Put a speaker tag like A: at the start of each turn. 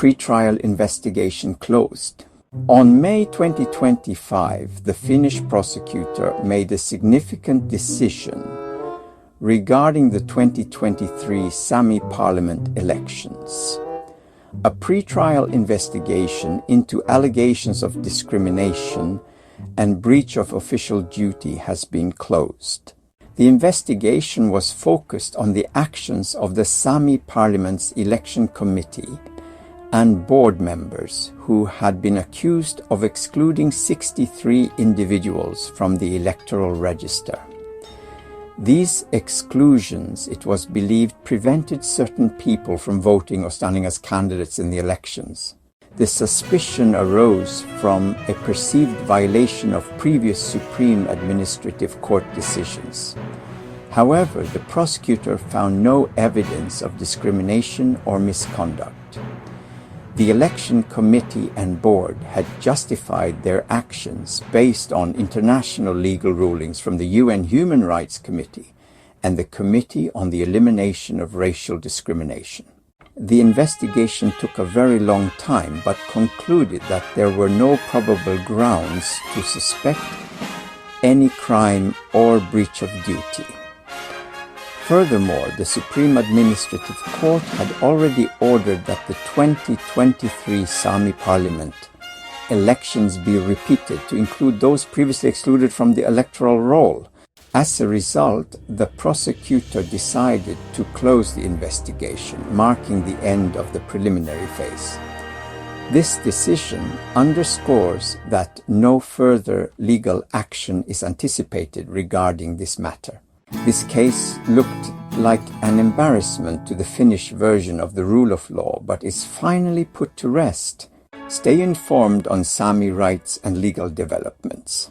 A: pre-trial investigation closed. On May 2025, the Finnish prosecutor made a significant decision regarding the 2023 Sámi parliament elections. A pre-trial investigation into allegations of discrimination and breach of official duty has been closed. The investigation was focused on the actions of the Sámi Parliament's election committee and board members who had been accused of excluding 63 individuals from the electoral register. These exclusions, it was believed, prevented certain people from voting or standing as candidates in the elections. The suspicion arose from a perceived violation of previous Supreme Administrative Court decisions. However, the prosecutor found no evidence of discrimination or misconduct. The election committee and board had justified their actions based on international legal rulings from the UN Human Rights Committee and the Committee on the Elimination of Racial Discrimination. The investigation took a very long time, but concluded that there were no probable grounds to suspect any crime or breach of duty. Furthermore, the Supreme Administrative Court had already ordered that the 2023 Sámi Parliament elections be repeated to include those previously excluded from the electoral roll. As a result, the prosecutor decided to close the investigation, marking the end of the preliminary phase. This decision underscores that no further legal action is anticipated regarding this matter. This case looked like an embarrassment to the Finnish version of the rule of law, but is finally put to rest. Stay informed on Sámi rights and legal developments.